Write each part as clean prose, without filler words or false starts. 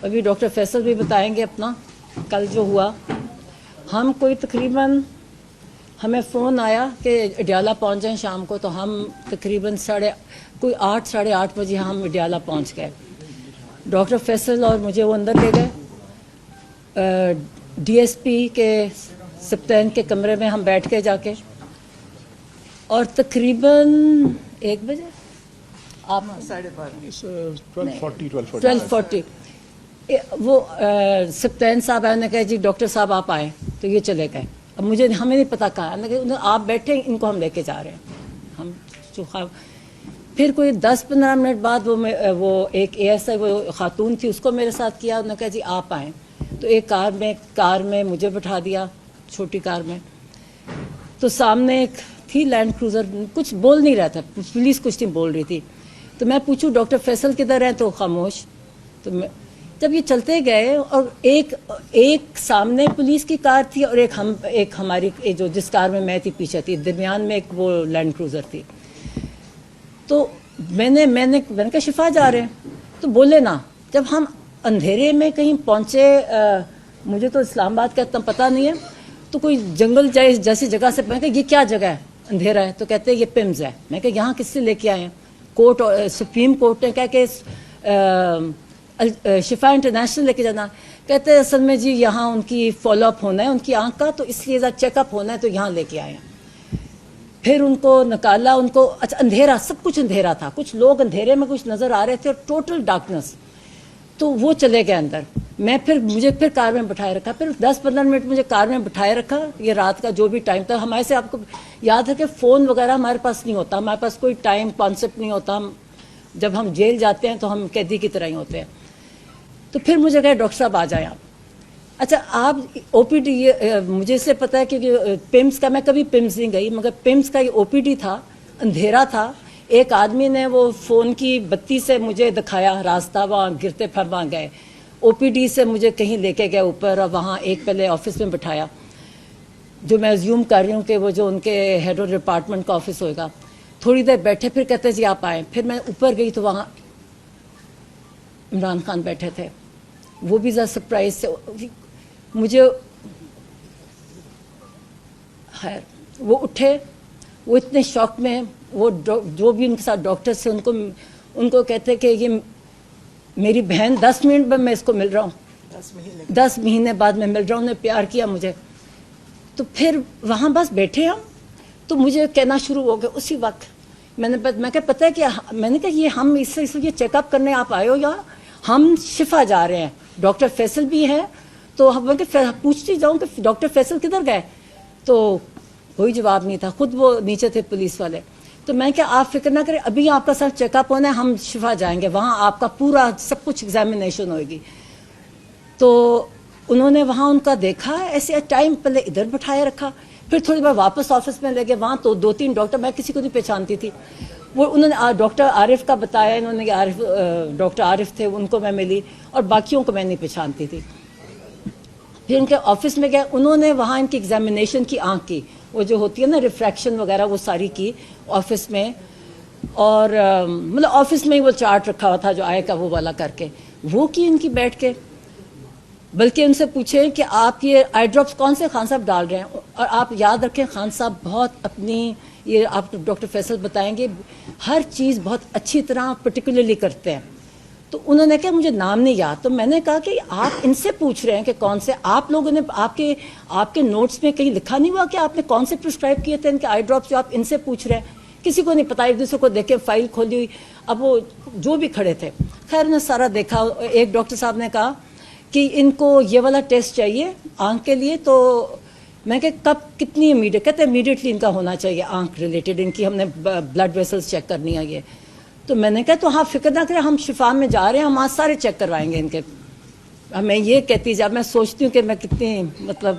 ابھی ڈاکٹر فیصل بھی بتائیں گے اپنا کل جو ہوا. ہم کوئی تقریباً ہمیں فون آیا کہ اڈیالہ پہنچ جائیں شام کو, تو ہم تقریباً 8:30 بجے ہم اڈیالہ پہنچ گئے. ڈاکٹر فیصل اور مجھے وہ اندر لے گئے ڈی ایس پی کے سپتین کے کمرے میں. ہم بیٹھ کے جا کے اور تقریباً 1 بجے آپ 12:40 وہ سپتین صاحب آئے, نے کہا جی ڈاکٹر صاحب آپ آئے, تو یہ چلے گئے. اب ہمیں نہیں پتا کہا, آپ بیٹھے ان کو ہم لے کے جا رہے ہیں. ہم پھر کوئی 10-15 منٹ بعد وہ ایک اے ایس آئی وہ خاتون تھی, اس کو میرے ساتھ کیا. انہوں نے کہا جی آپ آئیں, تو ایک کار میں مجھے بٹھا دیا, چھوٹی کار میں. تو سامنے ایک تھی لینڈ کروزر, کچھ بول نہیں رہا تھا, پولیس کچھ نہیں بول رہی تھی. تو میں پوچھوں ڈاکٹر فیصل کدھر ہیں, تو خاموش. تو جب یہ چلتے گئے اور ایک سامنے پولیس کی کار تھی اور ایک ہماری جو جس کار میں تھی پیچھے تھی, درمیان میں ایک وہ لینڈ کروزر تھی. تو میں نے کہا شفا جا رہے ہیں, تو بولے نا. جب ہم اندھیرے میں کہیں پہنچے, مجھے تو اسلام آباد کا اتنا پتہ نہیں ہے, تو کوئی جنگل جیسی جگہ سے, میں کہا یہ کیا جگہ ہے, اندھیرا ہے. تو کہتے ہیں یہ پمز ہے. میں کہا یہاں کس سے لے کے آئے ہیں؟ کورٹ, سپریم کورٹ نے کہا کہ شفا انٹرنیشنل لے کے جانا. کہتے ہیں اصل میں جی یہاں ان کی فالو اپ ہونا ہے ان کی آنکھ کا, تو اس لیے چیک اپ ہونا ہے, تو یہاں لے کے آئے ہیں. پھر ان کو نکالا, ان کو اچھا اندھیرا, سب کچھ اندھیرا تھا, کچھ لوگ اندھیرے میں کچھ نظر آ رہے تھے اور ٹوٹل ڈارکنس. تو وہ چلے گئے اندر. مجھے پھر کار میں بٹھائے رکھا, پھر 10-15 منٹ مجھے کار میں بٹھائے رکھا. یہ رات کا جو بھی ٹائم تھا, ہمارے سے آپ کو یاد ہے کہ فون وغیرہ ہمارے پاس نہیں ہوتا, ہمارے پاس کوئی ٹائم کانسیپٹ نہیں ہوتا. جب ہم جیل جاتے ہیں تو ہم قیدی کی طرح ہی ہوتے ہیں. تو پھر مجھے کہا ڈاکٹر صاحب آ جائیں آپ. اچھا آپ او پی ڈی, مجھے سے پتہ ہے کہ پمس کا, میں کبھی پمس نہیں گئی, مگر پمس کا یہ او پی ڈی تھا, اندھیرا تھا. ایک آدمی نے وہ فون کی بتی سے مجھے دکھایا راستہ, وہاں گرتے پھر وہاں گئے. او پی ڈی سے مجھے کہیں لے کے گئے اوپر, اور وہاں ایک پہلے آفس میں بٹھایا, جو میں زیوم کر رہی ہوں کہ وہ جو ان کے ہیڈ آف ڈپارٹمنٹ کا آفس ہوئے گا. تھوڑی دیر بیٹھے, پھر کہتے جی آپ آئیں. پھر میں اوپر گئی تو وہاں عمران خان بیٹھے تھے. وہ بھی ذرا سرپرائز سے مجھے, خیر وہ اٹھے, وہ اتنے شوق میں, وہ جو بھی ان کے ساتھ ڈاکٹرس تھے ان کو کہتے کہ یہ میری بہن, 10 منٹ میں اس کو مل رہا ہوں, 10 مہینے بعد میں مل رہا ہوں, نے پیار کیا مجھے. تو پھر وہاں بس بیٹھے ہم, تو مجھے کہنا شروع ہو گیا اسی وقت. میں کہا پتہ ہے کہ میں نے کہا یہ ہم اس لیے چیک اپ کرنے آپ آئے ہو یا ہم شفا جا رہے ہیں؟ ڈاکٹر فیصل بھی ہے. تو میں پوچھتی جاؤں کہ ڈاکٹر فیصل کدھر گئے, تو کوئی جواب نہیں تھا. خود وہ نیچے تھے پولیس والے. تو میں کہ آپ فکر نہ کریں, ابھی آپ کا سب چیک اپ ہونا ہے, ہم شفا جائیں گے, وہاں آپ کا پورا سب کچھ ایگزامینیشن ہوئے گی. تو انہوں نے وہاں ان کا دیکھا, ایسے ٹائم پہلے ادھر بٹھائے رکھا, پھر تھوڑی بار واپس آفس میں لے گئے. وہاں تو 2-3 ڈاکٹر, میں کسی کو نہیں پہچانتی تھی. وہ انہوں نے ڈاکٹر عارف کا بتایا, انہوں نے ڈاکٹر عارف تھے, ان کو میں ملی, اور باقیوں کو میں نہیں پہچانتی تھی. پھر ان کے آفس میں گئے, انہوں نے وہاں ان کی ایگزامینیشن کی, آنکھ کی وہ جو ہوتی ہے نا ریفریکشن وغیرہ, وہ ساری کی آفس میں. اور مطلب آفس میں ہی وہ چارٹ رکھا ہوا تھا جو آئے کا وہ والا کر کے, وہ کی ان کی بیٹھ کے. بلکہ ان سے پوچھیں کہ آپ یہ آئی ڈراپس کون سے خان صاحب ڈال رہے ہیں. اور آپ یاد رکھیں خان صاحب بہت اپنی, یہ آپ ڈاکٹر فیصل بتائیں گے, ہر چیز بہت اچھی طرح پرٹیکولرلی کرتے ہیں. تو انہوں نے کہا مجھے نام نہیں یاد. تو میں نے کہا کہ آپ ان سے پوچھ رہے ہیں کہ کون سے, آپ لوگوں نے آپ کے نوٹس میں کہیں لکھا نہیں ہوا کہ آپ نے کون سے پرسکرائب کیے تھے ان کے آئی ڈراپس, جو آپ ان سے پوچھ رہے ہیں. کسی کو نہیں پتا, ایک دوسرے کو دیکھے فائل کھولی ہوئی. اب وہ جو بھی کھڑے تھے, خیر نے سارا دیکھا. ایک ڈاکٹر صاحب نے کہا کہ ان کو یہ والا ٹیسٹ چاہیے آنکھ کے لیے. تو میں کہ کب, کتنی امیڈیٹ, کہتے ہیں امیڈیٹلی ان کا ہونا چاہیے آنکھ ریلیٹڈ, ان کی ہم نے بلڈ ویسلس چیک کرنی ہے یہ. تو میں نے کہا تو ہاں فکر نہ کریں, ہم شفا میں جا رہے ہیں, ہم آج سارے چیک کروائیں گے ان کے. میں یہ کہتی جب میں سوچتی ہوں کہ میں کتنی مطلب.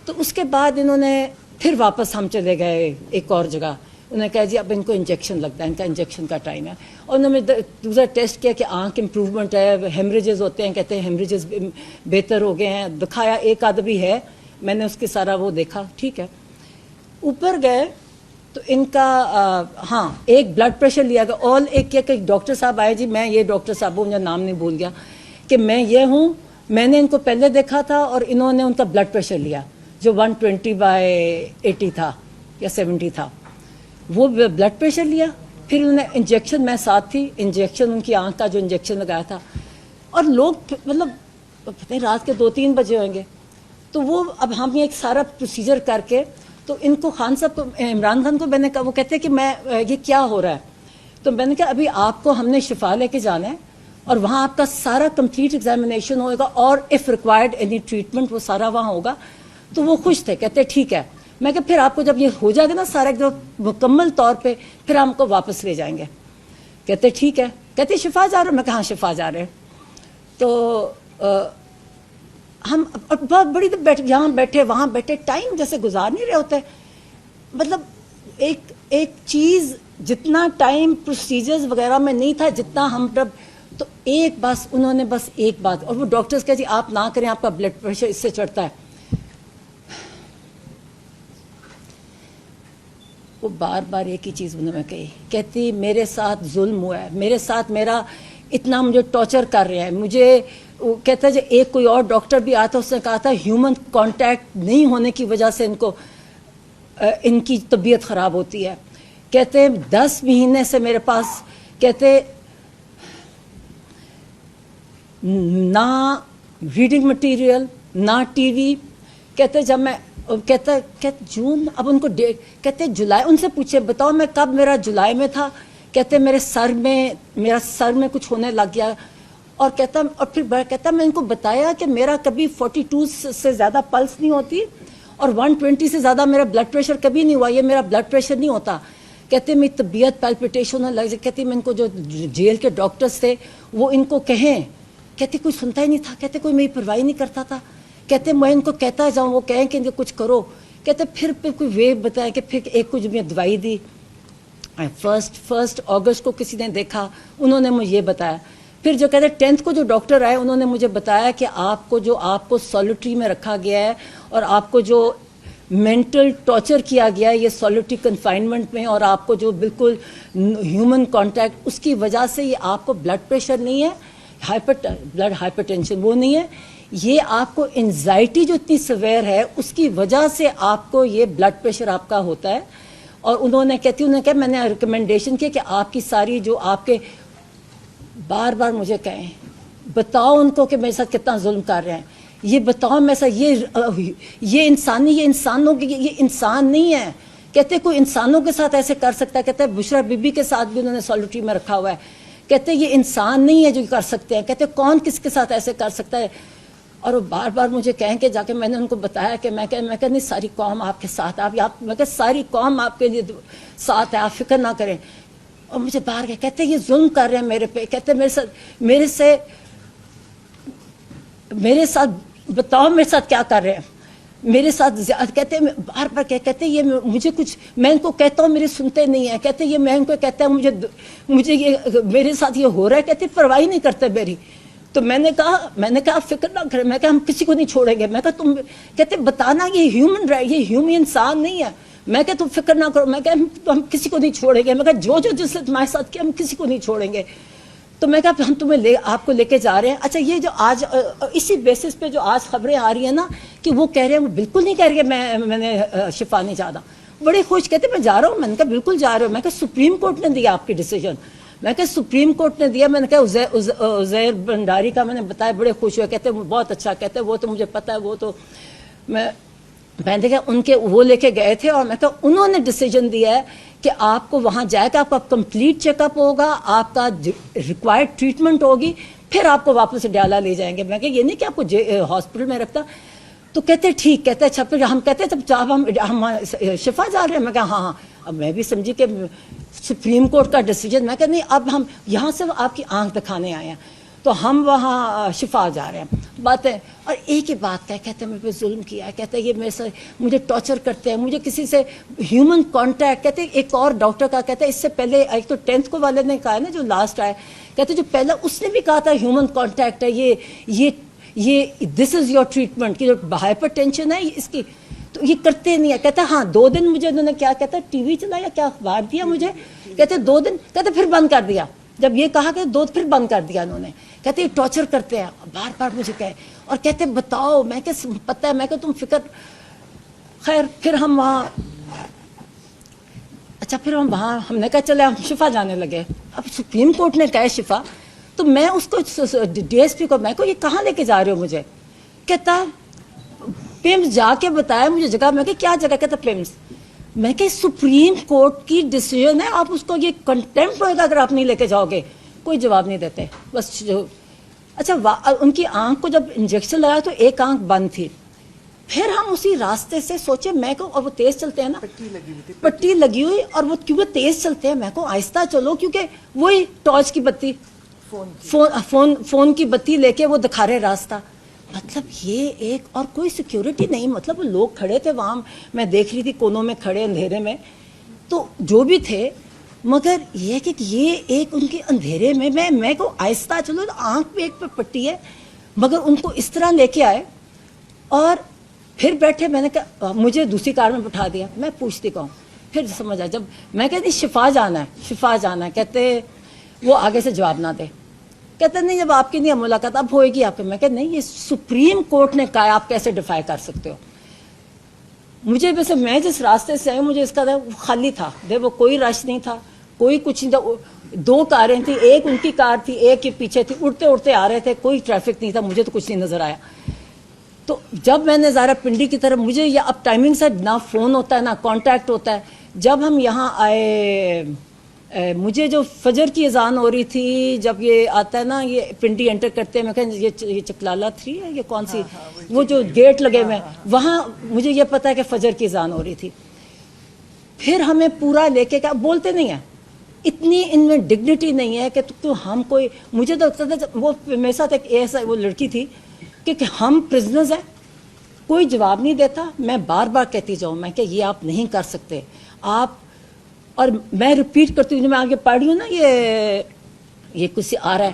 تو اس کے بعد انہوں نے پھر واپس ہم چلے گئے ایک اور جگہ. انہوں نے کہا جی اب ان کو انجیکشن لگتا ہے, ان کا انجیکشن کا ٹائم ہے. اور انہوں نے دوسرا ٹیسٹ کیا کہ آنکھ امپروومنٹ ہے, ہیمریجز ہوتے ہیں, کہتے ہیں ہیمریجز بہتر ہو گئے ہیں. دکھایا ایک آدھ بھی ہے, میں نے اس کے سارا وہ دیکھا, ٹھیک ہے. اوپر گئے تو ان کا ہاں ایک بلڈ پریشر لیا گیا. اور ایک کیا کہ ڈاکٹر صاحب آئے, جی میں یہ ڈاکٹر صاحب ہوں, مجھے نام نہیں بھول گیا, کہ میں یہ ہوں, میں نے ان کو پہلے دیکھا تھا اور انہوں نے ان کا بلڈ پریشر لیا جو 120/80 تھا یا 70 تھا, وہ بلڈ پریشر لیا, پھر انہوں نے انجیکشن, میں ساتھ تھی, انجیکشن ان کی آنکھ کا جو انجیکشن لگایا تھا, اور لوگ مطلب پتہ نہیں رات کے 2-3 بجے ہوئیں گے, تو وہ اب ہم یہ ایک سارا پروسیجر کر کے, تو ان کو خان صاحب کو, عمران خان کو میں نے کہا, وہ کہتے ہیں کہ میں یہ کیا ہو رہا ہے, تو میں نے کہا ابھی آپ کو ہم نے شفا لے کے جانا ہے اور وہاں آپ کا سارا کمپلیٹ ایگزامینیشن ہوگا اور اف ریکوائرڈ اینی ٹریٹمنٹ وہ سارا وہاں ہوگا. تو وہ خوش تھے, کہتے ٹھیک ہے. میں کہ پھر آپ کو جب یہ ہو جائے گا نا سارا ایک مکمل طور پہ, پھر ہم کو واپس لے جائیں گے. کہتے ٹھیک ہے. کہتے شفا جا رہے ہو؟ میں کہا ہاں شفا جا رہے ہیں. تو ہم بہت بڑی دیر بیٹھے, یہاں بیٹھے وہاں بیٹھے, ٹائم جیسے گزار نہیں رہے ہوتے. مطلب ایک چیز جتنا ٹائم پروسیجرز وغیرہ میں نہیں تھا جتنا ہم جب, تو ایک بس انہوں نے بس ایک بات, اور وہ ڈاکٹرز کہتے جی آپ نہ کریں, آپ کا بلڈ پریشر اس سے چڑھتا ہے. وہ بار بار ایک ہی چیز انہوں نے کہی, کہتی میرے ساتھ ظلم ہوا ہے, میرے ساتھ میرا اتنا مجھے ٹارچر کر رہے ہیں. مجھے کہتا ہے جو ایک کوئی اور ڈاکٹر بھی آتا, اس نے کہا تھا ہیومن کانٹیکٹ نہیں ہونے کی وجہ سے ان کی طبیعت خراب ہوتی ہے. کہتے ہیں 10 مہینے سے میرے پاس, کہتے نہ ریڈنگ مٹیریل نہ ٹی وی. کہتے جب میں کہتے جون, اب ان کو کہتے جولائی, ان سے پوچھے بتاؤ میں کب, میرا جولائی میں تھا. کہتے میرا سر میں کچھ ہونے لگ گیا, اور کہتا, اور پھر کہتا میں ان کو بتایا کہ میرا کبھی 42 سے زیادہ پلس نہیں ہوتی اور 120 سے زیادہ میرا بلڈ پریشر کبھی نہیں ہوا, یہ میرا بلڈ پریشر نہیں ہوتا. کہتے میری طبیعت پیلپیٹیشن ہونے لگ جائے. کہتے میں ان کو جو جیل کے ڈاکٹرز تھے وہ ان کو کہیں, کہتے کوئی سنتا ہی نہیں تھا, کہتے کوئی میری پرواہ نہیں کرتا تھا. کہتے میں ان کو کہتا جاؤں, وہ کہیں کہ کچھ کرو. کہتے پھر کوئی وے بتایا کہ پھر ایک کچھ میں دوائی دی. 1 اگست کو کسی نے دیکھا, انہوں نے مجھے یہ بتایا. پھر جو کہتے 10th کو جو ڈاکٹر آئے انہوں نے مجھے بتایا کہ آپ کو سولیٹری میں رکھا گیا ہے اور آپ کو جو مینٹل ٹارچر کیا گیا ہے یہ سولیٹری کنفائنمنٹ میں, اور آپ کو جو بالکل ہیومن کانٹیکٹ, اس کی وجہ سے یہ آپ کو بلڈ پریشر نہیں ہے, بلڈ ہائپر ٹینشن وہ نہیں ہے, یہ آپ کو انزائٹی جو اتنی سویر ہے اس کی وجہ سے آپ کو یہ بلڈ پریشر آپ کا ہوتا ہے. اور انہوں نے کہا میں نے ریکمنڈیشن کی کہ آپ کی ساری جو آپ کے, بار بار مجھے کہیں بتاؤ ان کو کہ میرے ساتھ کتنا ظلم کر رہے ہیں, یہ بتاؤ میرے ساتھ, یہ انسانوں کی, یہ انسان نہیں ہے. کہتے کوئی انسانوں کے ساتھ ایسے کر سکتا ہے. کہتے بشرا بی بی کے ساتھ بھی انہوں نے سولیٹری میں رکھا ہوا ہے. کہتے یہ انسان نہیں ہے جو کر سکتے ہیں. کہتے کون کس کے ساتھ ایسے کر سکتا ہے. اور وہ بار بار مجھے کہیں کہ جا کے میں نے ان کو بتایا کہ میں کہ نہیں ساری قوم آپ کے ساتھ, میں کہ ساری قوم آپ کے لیے ساتھ ہے, آپ فکر نہ کریں. اور مجھے باہر گئے, کہتے یہ ظلم کر رہے ہیں میرے پہ. کہتے میرے ساتھ بتاؤ میرے ساتھ کیا کر رہے ہیں, میرے ساتھ کہتے بار بار کہتے یہ مجھے کچھ, میں ان کو کہتا ہوں میرے سنتے نہیں ہیں. کہتے یہ میں ان کو کہتا ہوں مجھے یہ میرے ساتھ یہ ہو رہا ہے. کہتے پرواہ نہیں کرتے میری. تو میں نے کہا فکر نہ کریں, میں کہا ہم کسی کو نہیں چھوڑیں گے. میں کہا تم, کہتے بتانا یہ ہیومن رائٹ, یہ ہیومن انسان نہیں ہے. میں کہ تم فکر نہ کرو, میں کہ ہم کسی کو نہیں چھوڑیں گے. میں کہا جو جس نے تمہارے ساتھ کیا ہم کسی کو نہیں چھوڑیں گے. تو میں کہا ہم آپ کو لے کے جا رہے ہیں. اچھا یہ جو آج اسی بیسس پہ جو آج خبریں آ رہی ہیں نا کہ وہ کہہ رہے ہیں, وہ بالکل نہیں کہہ رہے کہ میں نے شفا نہیں چاہتا. بڑے خوش, کہتے میں جا رہا ہوں. میں نے کہا بالکل جا رہا ہوں. میں کہا سپریم کورٹ نے دیا آپ کی ڈیسیجن. میں کہا سپریم کورٹ نے دیا. میں نے کہا عزیر بنڈاری کا میں نے بتایا, بڑے خوش ہوئے. کہتے بہت اچھا. کہتے وہ تو مجھے پتا ہے, وہ تو میں نے کہا ان کے وہ لے کے گئے تھے, اور میں کہا انہوں نے ڈیسیجن دیا ہے کہ آپ کو وہاں جائے گا, آپ کا کمپلیٹ چیک اپ ہوگا, آپ کا ریکوائرڈ ٹریٹمنٹ ہوگی, پھر آپ کو واپس ڈیالہ لے جائیں گے. میں کہا یہ نہیں کہ آپ کو ہاسپٹل میں رکھتا. تو کہتے ٹھیک. کہتے اچھا پھر ہم کہتے جب ہم شفا جا رہے ہیں. میں کہا ہاں. اب میں بھی سمجھی کہ سپریم کورٹ کا ڈیسیجن. میں کہا نہیں, اب ہم یہاں سے آپ کی آنکھ دکھانے آئے ہیں, تو ہم وہاں شفا جا رہے ہیں. باتیں, اور ایک ہی بات کہتے میرے پہ ظلم کیا ہے. کہتے یہ میرے سے مجھے ٹارچر کرتے ہیں, مجھے کسی سے ہیومن کانٹیکٹ. کہتے ایک اور ڈاکٹر کا, کہتے اس سے پہلے ایک تو 10th کو والے نے کہا ہے نا جو لاسٹ آئے, کہتے جو پہلا اس نے بھی کہا تھا ہیومن کانٹیکٹ ہے, یہ دس از یور ٹریٹمنٹ, کی جو ہائپر ٹینشن ہے اس کی, تو یہ کرتے نہیں ہے. کہتے ہاں 2 دن مجھے انہوں نے کیا کہتا ٹی وی چلایا, کیا اخبار دیا مجھے. کہتے 2 دن, کہتے پھر بند کر دیا. جب یہ کہا کہ دو پھر بند کر دیا انہوں نے. کہتے یہ ٹارچر کرتے ہیں, بار بار مجھے کہے, اور کہتے بتاؤ. میں کہ پتہ ہے, میں کہ تم فکر. خیر پھر ہم وہاں, اچھا پھر ہم نے کہا چلے ہم شفا جانے لگے. اب سپریم کورٹ نے کہا شفا, تو میں اس کو ڈی ایس پی کو, میں کو یہ کہاں لے کے جا رہے ہو مجھے؟ کہتا پیمز جا کے بتایا مجھے جگہ. میں کہ کیا جگہ؟ کہتا پیمز. میں کہ سپریم کورٹ کی ڈیسیژن ہے, آپ اس کو یہ کنٹمپٹ ہوئے گا اگر آپ نہیں لے کے جاؤ گے. کوئی جواب نہیں دیتے بس. اچھا ان کی آنکھ کو جب انجیکشن لگایا تو ایک آنکھ بند تھی. پھر ہم اسی راستے سے سوچے, میں کو, اور وہ تیز چلتے ہیں نا, پٹی لگی ہوئی, اور وہ کیونکہ تیز چلتے ہیں, میں کو آہستہ چلو, کیونکہ وہی ٹارچ کی بتی, فون کی بتی لے کے وہ دکھا رہے راستہ. مطلب یہ ایک, اور کوئی سیکیورٹی نہیں, مطلب وہ لوگ کھڑے تھے وہاں, میں دیکھ رہی تھی کونوں میں کھڑے اندھیرے میں, تو جو بھی تھے. مگر یہ کہ یہ ایک ان کے اندھیرے میں کو آہستہ چلو, آنکھ پہ ایک پہ پٹی ہے, مگر ان کو اس طرح لے کے آئے اور پھر بیٹھے. میں نے کہا مجھے دوسری کار میں بٹھا دیا. میں پوچھتی کہوں, پھر سمجھ آیا جب میں کہتی شفا جانا ہے, شفا جانا ہے. کہتے وہ آگے سے جواب نہ دے. کہتے نہیں جب آپ کی نہیں ملاقات اب ہوئے گی آپ کے. میں کہتے نہیں, یہ سپریم کورٹ نے کہا, آپ کیسے ڈیفائی کر سکتے ہو؟ مجھے ویسے, میں جس راستے سے آئی مجھے اس کا خالی تھا, وہ کوئی رش نہیں تھا, کوئی کچھ نہیں تھا. 2 کاریں تھیں, ایک ان کی کار تھی, ایک کے پیچھے تھی, اڑتے اڑتے آ رہے تھے, کوئی ٹریفک نہیں تھا. مجھے تو کچھ نہیں نظر آیا. تو جب میں نے ظاہرہ پنڈی کی طرف, مجھے یہ اب ٹائمنگ سے نہ فون ہوتا ہے نہ کانٹیکٹ ہوتا ہے. جب ہم یہاں آئے, مجھے جو فجر کی اذان ہو رہی تھی, جب یہ آتا ہے نا, یہ پنڈی انٹر کرتے ہیں, میں کہا یہ چکلالہ 3 ہے, یہ کون سی, وہ جو گیٹ لگے ہوئے ہیں وہاں, مجھے یہ پتا ہے کہ فجر کی اذان ہو رہی تھی. پھر ہمیں پورا لے کے, بولتے نہیں ہیں, اتنی ان میں ڈگنیٹی نہیں ہے کہ ہم کوئی, مجھے تو لگتا تھا وہ میرے ساتھ ایک ایسا وہ لڑکی تھی کہ ہم پرزنرز ہیں, کوئی جواب نہیں دیتا. میں بار بار کہتی جاؤں, میں کہ یہ آپ نہیں کر سکتے آپ, اور میں ریپیٹ کرتی ہوں, جو میں آگے پڑھ رہی ہوں نا, یہ کچھ آ رہا ہے,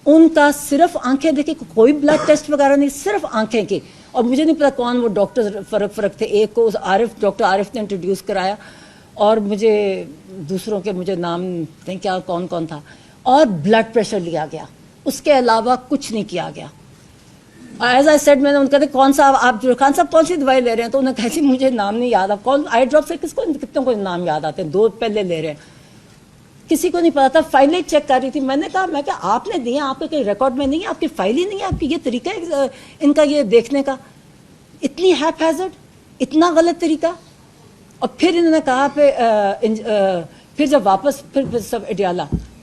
ان کا صرف آنکھیں دیکھیں, کوئی بلڈ ٹیسٹ وغیرہ نہیں, صرف آنکھیں کی. اور مجھے نہیں پتا کون وہ ڈاکٹر فرق تھے, ایک کو عارف, ڈاکٹر عارف نے انٹروڈیوس کرایا, اور مجھے دوسروں کے مجھے نام نہیں کیا کون تھا, اور بلڈ پریشر لیا گیا, اس کے علاوہ کچھ نہیں کیا گیا. ایز آئی سیڈ, میں نے ان کا کون سا آپ خان صاحب کون سی دوائی لے رہے ہیں, تو انہوں نے کہا مجھے نام نہیں یاد. آپ کون آئی ڈراپ سے کتنے کو نام یاد آتے ہیں, 2 پہلے لے رہے ہیں, کسی کو نہیں پتا تھا. فائلیں چیک کر رہی تھی, میں نے کہا میں کہ آپ نے دیے, آپ کے کہیں ریکارڈ میں نہیں ہے, آپ کی فائل ہی نہیں ہے, آپ کی یہ طریقہ ہے ان کا یہ دیکھنے کا, اتنی ہیپ ہیزرڈ, اتنا غلط طریقہ. اور پھر انہوں نے کہا پھر جب واپس پھر سب اڈیالہ